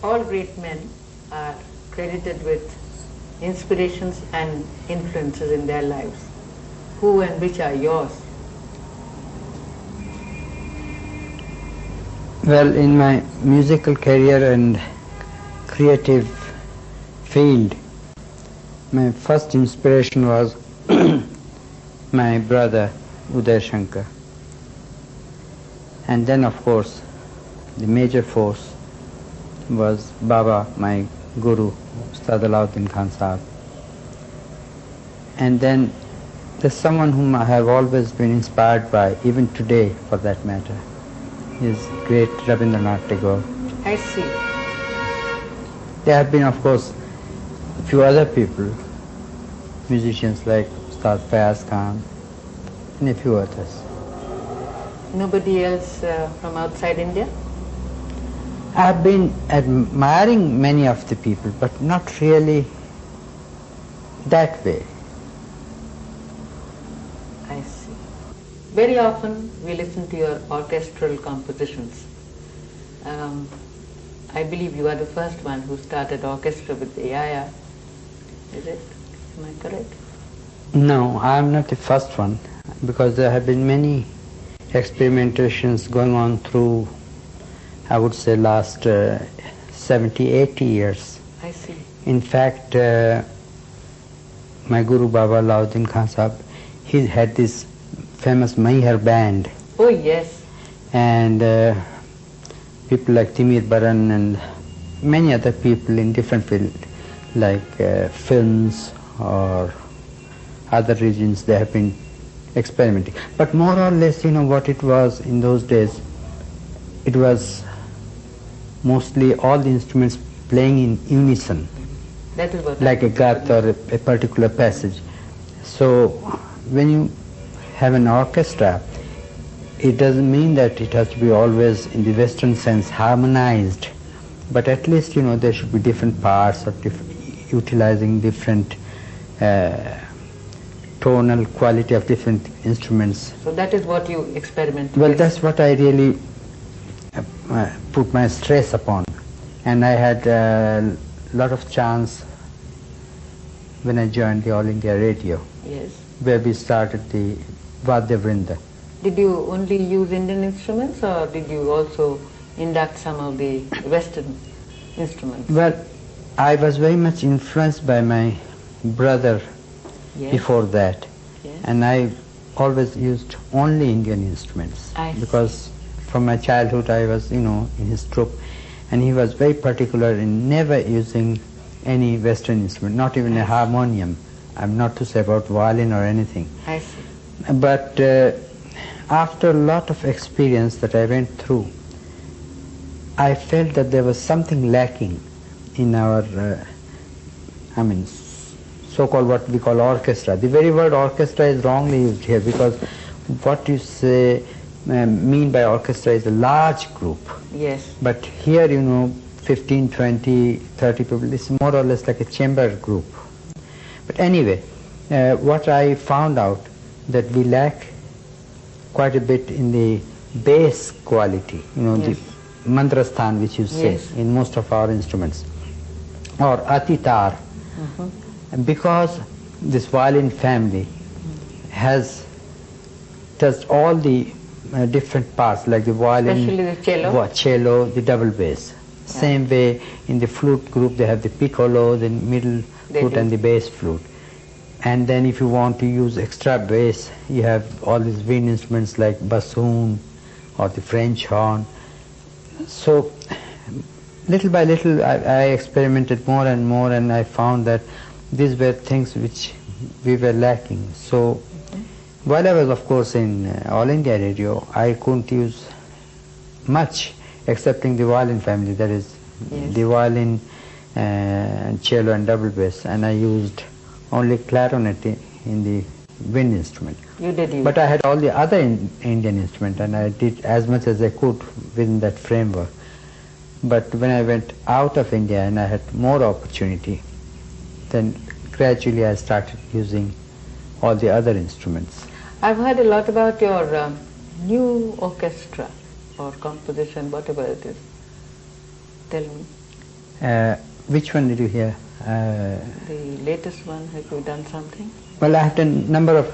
all great men are credited with inspirations and influences in their lives. Who and which are yours? Well, in my musical career and creative field, my first inspiration was my brother Uday Shankar. And then, of course, the major force was Baba, my guru, Ustad Alauddin Khan Sahab. And then there's someone whom I have always been inspired by, even today for that matter, is great Rabindranath Tagore. I see. There have been, of course, a few other people, musicians like Ustad Fayaz Khan and a few others. Nobody else from outside India? I have been admiring many of the people, but not really that way. I see. Very often we listen to your orchestral compositions. I believe you are the first one who started orchestra with the Yaya. Is it? Am I correct? No, I am not the first one, because there have been many experimentations going on through, I would say, last 70, 80 years. I see. In fact, my Guru Baba Alauddin Khan Sahab, he had this famous Mahar band. Oh yes. And people like Timir Baran and many other people in different fields, like films or other regions, they have been experimenting. But more or less, what it was in those days, it was mostly all the instruments playing in unison, That is what like a gat or a particular passage. So when you have an orchestra, it doesn't mean that it has to be always, in the Western sense, harmonized, but at least, there should be different parts or utilizing different tonal quality of different instruments. So that is what you experiment Well, with. that's what I really put my stress upon. And I had a lot of chance when I joined the All India Radio, Yes. where we started the Vadya Vrinda. Did you only use Indian instruments, or did you also induct some of the Western instruments? Well, I was very much influenced by my brother Yes. before that. Yes. And I always used only Indian instruments, I see. because from my childhood I was, in his troupe, and he was very particular in never using any Western instrument, not even a harmonium. I'm not to say about violin or anything. I see. But after a lot of experience that I went through, I felt that there was something lacking in our, so-called what we call orchestra. The very word orchestra is wrongly used here, because what you say mean by orchestra is a large group. Yes. But here, 15, 20, 30 people, it's more or less like a chamber group. But anyway, what I found out that we lack quite a bit in the bass quality, Yes. the mandrasthan which you say Yes. in most of our instruments, or atitar. Because this violin family has touched all the different parts, like the violin, Especially the cello. cello, the double bass. Same way in the flute group they have the piccolo, the middle flute and the bass flute. And then if you want to use extra bass, you have all these wind instruments like bassoon or the French horn. So little by little I experimented more and more, and I found that these were things which we were lacking. So while I was of course in All India Radio, I couldn't use much excepting the violin family, that is the violin, cello and double bass, and I used only clarinet in the wind instrument. You did use. But I had all the other Indian instruments, and I did as much as I could within that framework. But when I went out of India and I had more opportunity, then gradually I started using all the other instruments. I've heard a lot about your new orchestra or composition, whatever it is. Tell me. Which one did you hear? The latest one, have you done something? Well, I have done a number of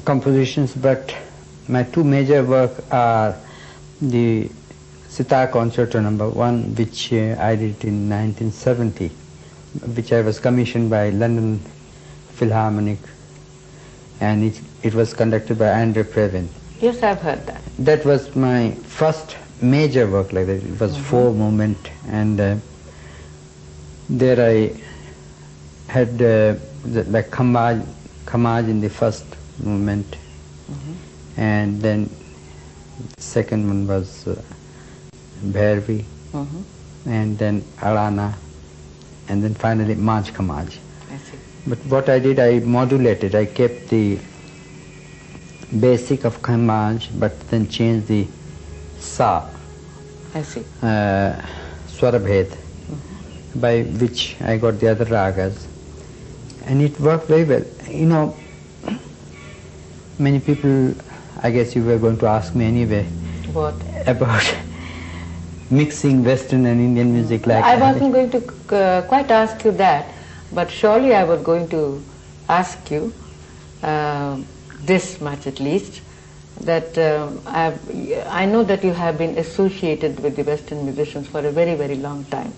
compositions, but my two major work are the Sitar Concerto No. 1, which I did in 1970, which I was commissioned by London Philharmonic, and it was conducted by Andre Previn. Yes, I've heard that. That was my first major work like that. It was four movement, and there I had like Khamaj in the first movement, and then second one was Bhairavi, and then Arana, and then finally Maj Khamaj. I see. But what I did, I modulated. I kept the basic of Khamaj, but then changed the Sa, I see. Swarabhed, by which I got the other ragas, and it worked very well. Many people, I guess you were going to ask me anyway, What? about mixing Western and Indian music. Like I wasn't going to quite ask you that, but surely I was going to ask you this much at least, that I know that you have been associated with the Western musicians for a very, very long time,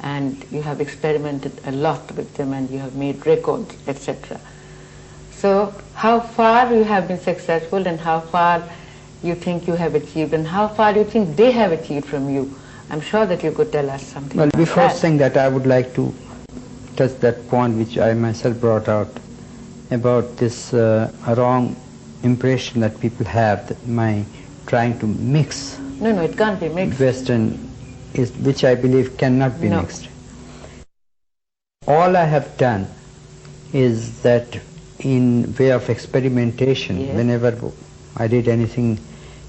and you have experimented a lot with them, and you have made records, etc. So how far you have been successful, and how far you think you have achieved, and how far you think they have achieved from you? I'm sure that you could tell us something Well, about before that. saying that, I would like to touch that point which I myself brought out about this wrong impression that people have that my trying to mix No, it can't be mixed. Western, which I believe cannot be mixed. All I have done is that in way of experimentation, whenever I did anything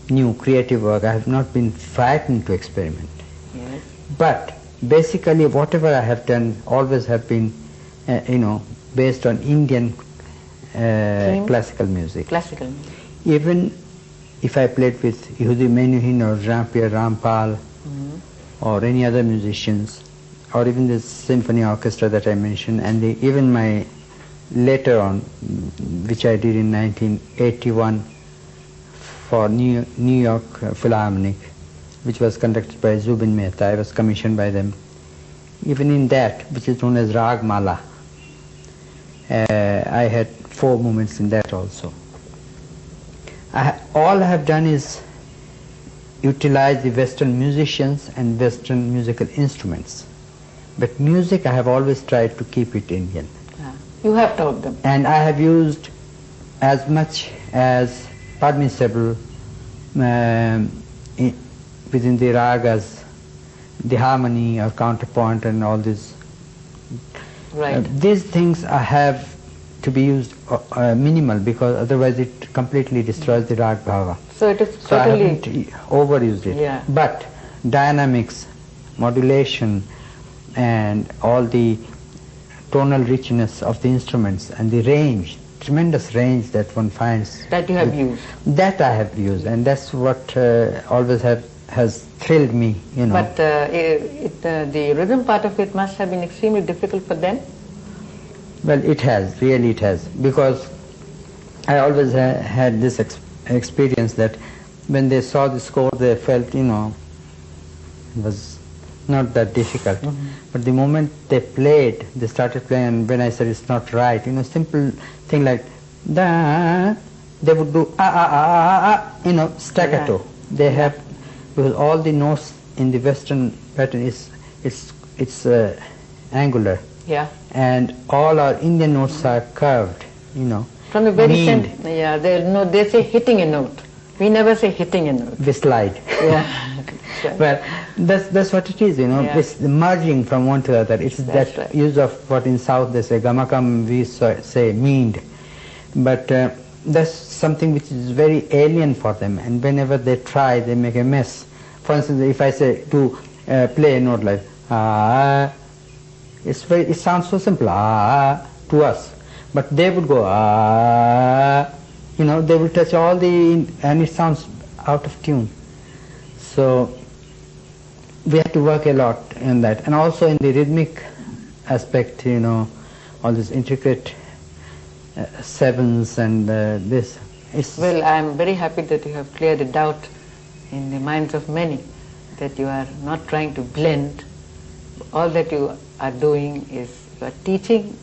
new, creative work, I have not been frightened to experiment. Yes. But basically whatever I have done always have been, based on Indian classical music. Classical music. Even if I played with Yehudi Menuhin or Jean-Pierre Rampal or any other musicians, or even the symphony orchestra that I mentioned, and even my later on, which I did in 1981 for New York Philharmonic, which was conducted by Zubin Mehta. I was commissioned by them. Even in that, which is known as Rag Mala, I had 4 movements in that also. all I have done is utilize the Western musicians and Western musical instruments. But music, I have always tried to keep it Indian. You have taught them. And I have used as much as permissible within the ragas, the harmony or counterpoint and all this. Right. These things have to be used minimal, because otherwise it completely destroys the rag bhava. So it is So I totally... haven't overused it. Yeah. But dynamics, modulation and all the tonal richness of the instruments and the range, tremendous range that one finds. That you have used. That I have used, and that's what always has thrilled me, you know. But the rhythm part of it must have been extremely difficult for them. Well, it has, really it has, because I always had this experience that when they saw the score, they felt, you know, it was not that difficult. But the moment they played, they started playing, and when I said it's not right, you know, simple thing like da, they would do you know, staccato. Yeah. They have, because all the notes in the Western pattern it's angular. Yeah. And all our Indian notes are curved, you know. From the very meaned. center. Yeah, they say hitting a note. We never say hitting a note. We slide. Yeah. Well, that's what it is, you know. Yeah. It's the merging from one to the other. It's That's that right. use of what in South they say gamakam, we say meaned. But that's something which is very alien for them, and whenever they try, they make a mess. For instance, if I say to play a note like it sounds so simple to us, but they would go you know, they will touch all the, and it sounds out of tune. So we have to work a lot in that, and also in the rhythmic aspect, you know, all these intricate sevens and this. Well, I am very happy that you have cleared a doubt in the minds of many, that you are not trying to blend. All that you are doing is you are teaching.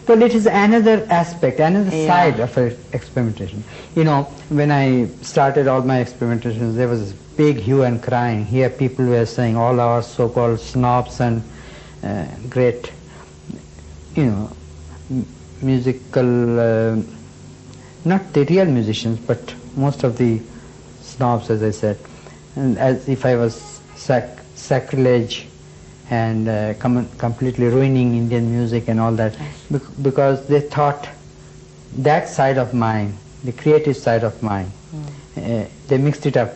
But it is another aspect, another Yeah. side of experimentation. You know, when I started all my experimentations, there was this big hue and crying. Here people were saying all our so-called snobs and great, you know, musical, not the real musicians, but most of the snobs, as I said, and as if I was sacrilege and completely ruining Indian music and all that, because they thought that side of mine, the creative side of mine, they mixed it up.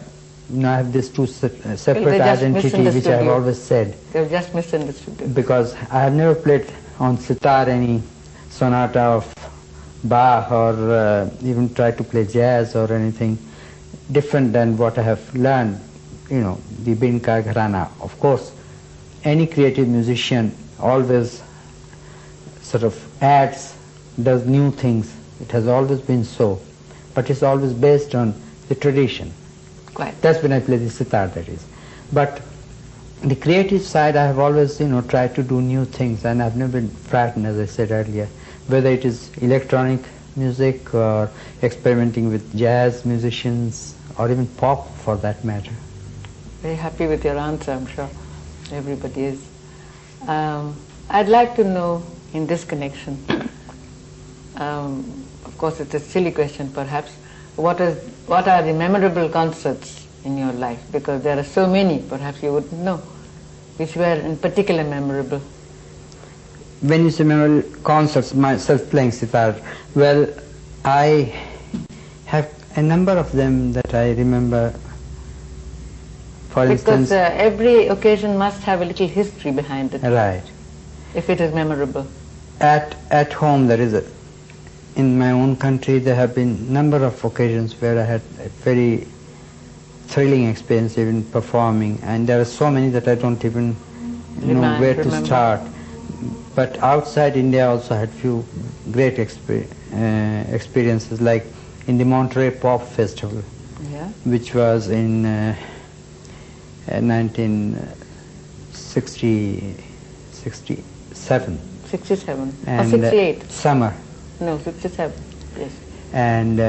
You know, I have this two separate identity, which I have always said. They have just misunderstood you. Because I have never played on sitar any sonata of Bach, or even tried to play jazz or anything different than what I have learned, you know, the Binka Gharana. Of course, any creative musician always sort of adds, does new things. It has always been so, but it's always based on the tradition. Quite. That's when I play the sitar, that is. But the creative side, I have always, you know, tried to do new things, and I've never been frightened, as I said earlier, whether it is electronic music or experimenting with jazz musicians or even pop for that matter. Very happy with your answer, I'm sure. Everybody is. I'd like to know, in this connection, of course it's a silly question perhaps, what are the memorable concerts in your life? Because there are so many, perhaps you wouldn't know, which were in particular memorable. When you say memorable concerts, myself playing sitar, well, I have a number of them that I remember. For instance, because every occasion must have a little history behind it. Right. If it is memorable. At home, there is in my own country, there have been number of occasions where I had a very thrilling experience even performing, and there are so many that I don't even know where to start. But outside India also had few great experiences, like in the Monterey Pop Festival, which was in 1967. 67 and or 68? Summer. No, 67, yes. And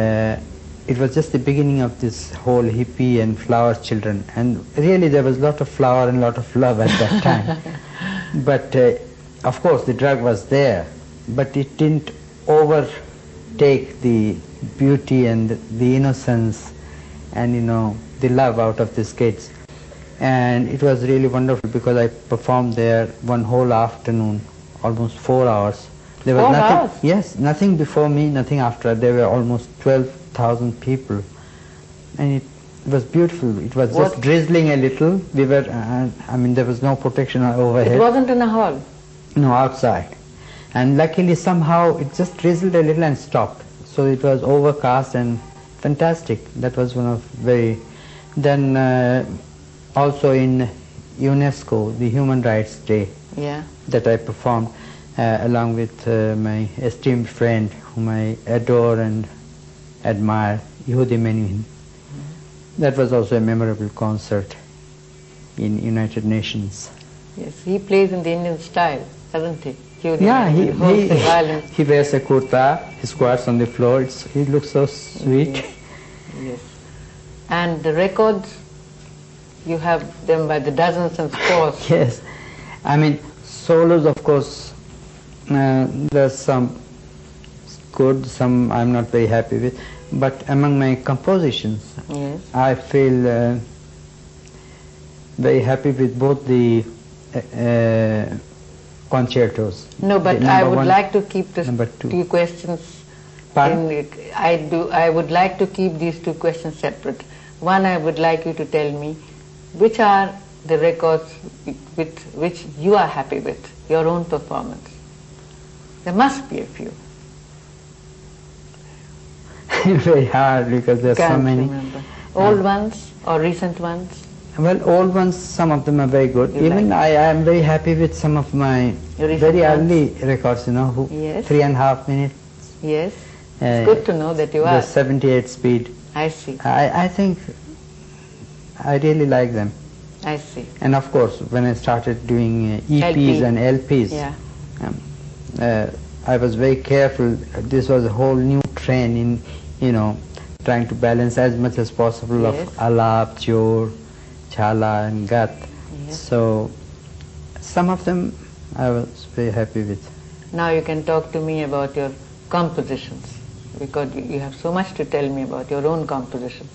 it was just the beginning of this whole hippie and flower children, and really there was a lot of flower and a lot of love at that time. But of course the drug was there, but it didn't overtake the beauty and the innocence and the love out of these kids. And it was really wonderful because I performed there one whole afternoon, almost 4 hours. There was 4 nothing, hours? yes, nothing before me, nothing after. There were almost 12,000 people, and it was beautiful. It was just drizzling a little. We were, there was no protection overhead. It wasn't in a hall? No, outside. And luckily somehow it just drizzled a little and stopped. So it was overcast and fantastic. That was one of very... Then also in UNESCO, the Human Rights Day, that I performed along with my esteemed friend whom I adore and admire, Yehudi Menuhin. That was also a memorable concert in United Nations. Yes, he plays in the Indian style, doesn't he? Yeah, he wears a kurta, he squats on the floor, he looks so sweet. Yes. Yes. And the records, you have them by the dozens and scores. Yes, solos, of course, there's some good, some I'm not very happy with, but among my compositions, I feel very happy with both the concertos. No, but I would like to keep the two questions. Pardon? I would like to keep these two questions separate. One, I would like you to tell me which are the records with which you are happy with, your own performance. There must be a few. Very hard because there are so many. Remember. Old ones or recent ones? Well, old ones, some of them are very good. Even I am very happy with some of my very early records, 3.5 minutes. Yes, it's good to know that you are. The 78 speed. I see. I think I really like them. I see. And of course, when I started doing EPs and LPs, I was very careful. This was a whole new trend in, trying to balance as much as possible of alap, jor, chala and gat. Yes. So some of them I was very happy with. Now you can talk to me about your compositions, because you have so much to tell me about your own compositions.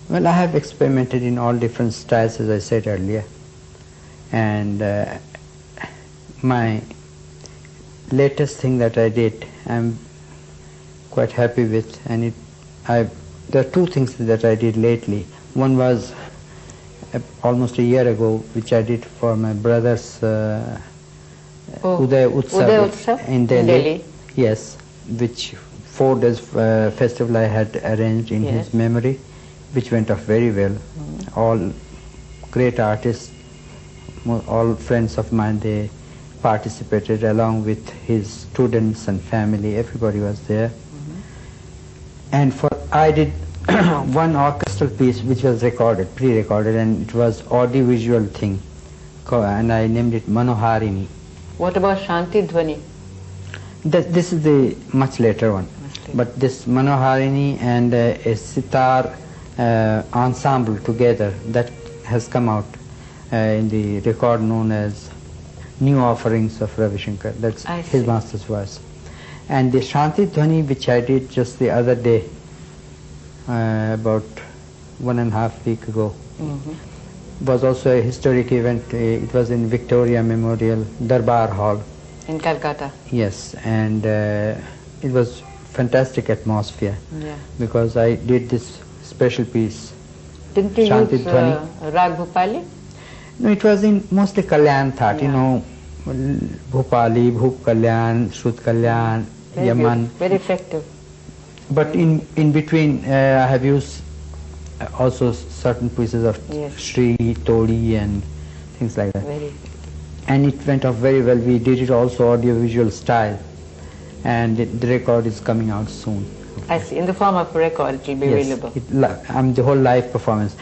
Well, I have experimented in all different styles, as I said earlier, and my latest thing that I did, I'm quite happy with, and there are two things that I did lately. One was almost a year ago, which I did for my brother's Uday Utsav in Delhi. Yes, which 4 days festival I had arranged in his memory, which went off very well. All great artists, all friends of mine, they participated along with his students and family. Everybody was there. And I did one orchestral piece which was recorded, pre-recorded, and it was audiovisual thing, and I named it Manoharini. What about Shanti Dhwani? This is the much later one. But this Manoharini and a Sitar ensemble together, that has come out in the record known as New Offerings of Ravi Shankar. That's his master's voice. And the Shanti Dhwani, which I did just the other day, about 1.5 weeks ago, was also a historic event. It was in Victoria Memorial Darbar Hall in Calcutta. Yes, and it was fantastic atmosphere because I did this special piece. Didn't you Shanti use Rag Bhupali? No, it was in mostly Kalyan That, Bhupali, Bhup Kalyan, Shrut Kalyan, Yaman. Very effective. But in between, I have used also certain pieces of Shri, Todi and things like that. And it went off very well. We did it also audiovisual style, and the record is coming out soon. I see. In the form of a record, it will be available. The whole live performance.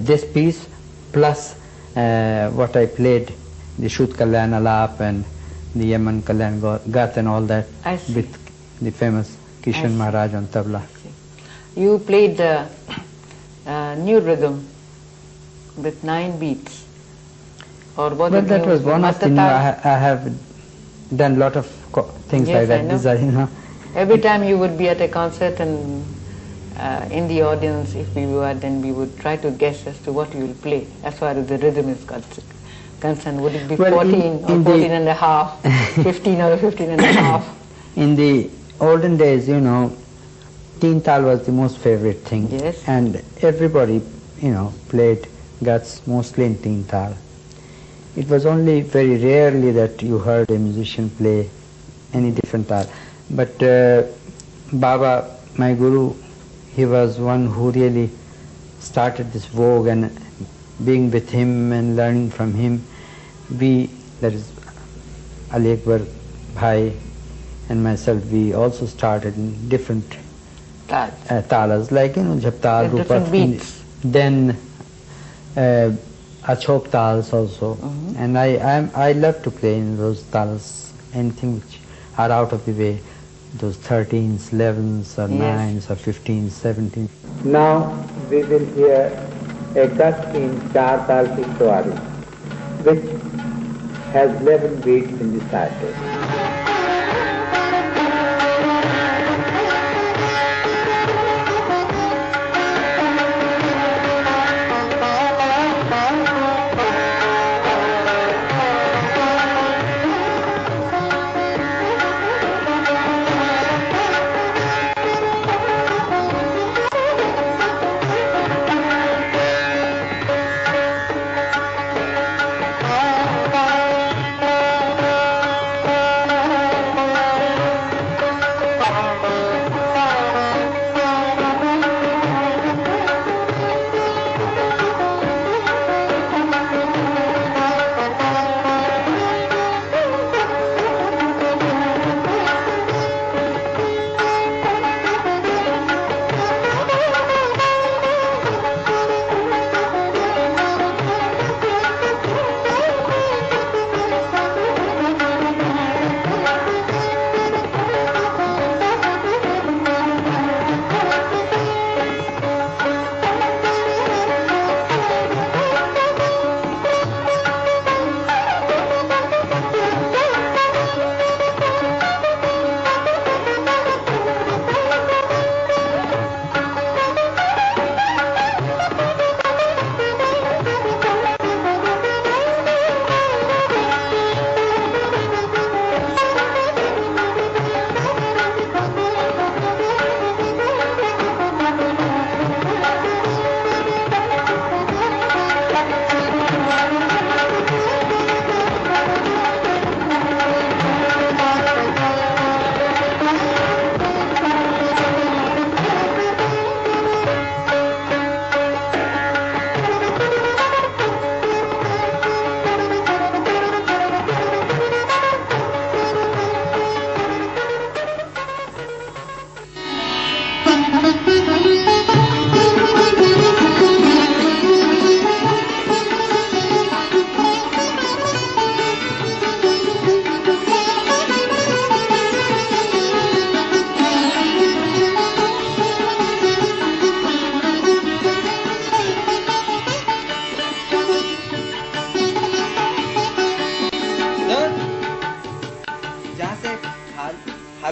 This piece plus what I played, the Shut Kalyan Alap and the Yaman Kalyan Gat and all that, with the famous Kishan Maharaj on tabla. You played the new rhythm with 9 beats, or was it that new was one of the new. I have done a lot of things Yes, like that. I know. These are, Every time you would be at a concert and in the audience, if we were, then we would try to guess as to what you will play as far as the rhythm is concerned. Would it be 14 or 14 and a half, 15 or 15 and a half? In the olden days, teen tal was the most favorite thing. Yes. And everybody, played guts mostly in teen tal. It was only very rarely that you heard a musician play any different tal. But Baba, my guru, he was one who really started this vogue, and being with him and learning from him, that is Ali Akbar Bhai and myself, we also started in different talas, like Jhaptal, different beats. Then Achok tals also. And I love to play in those tals, anything which are out of the way, those 13s, 11s or 9s or 15s, 17s. Now we will hear a cut in Char Tal Ki Sawari, which has 11 beats in the cycle.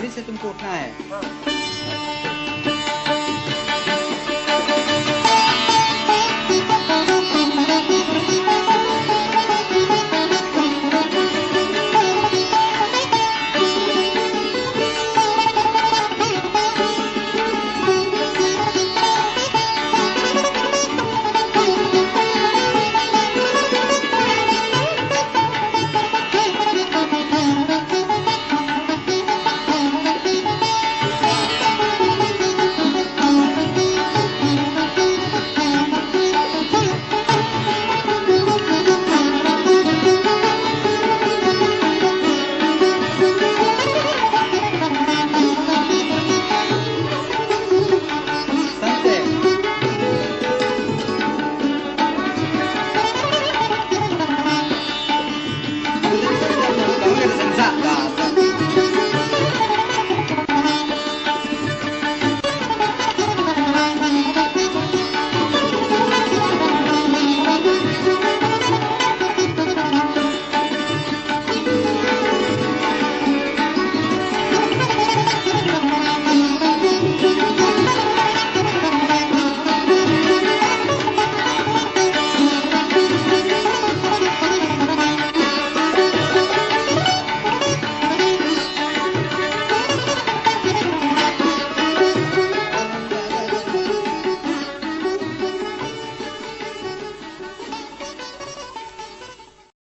थाली से तुमको उठना है।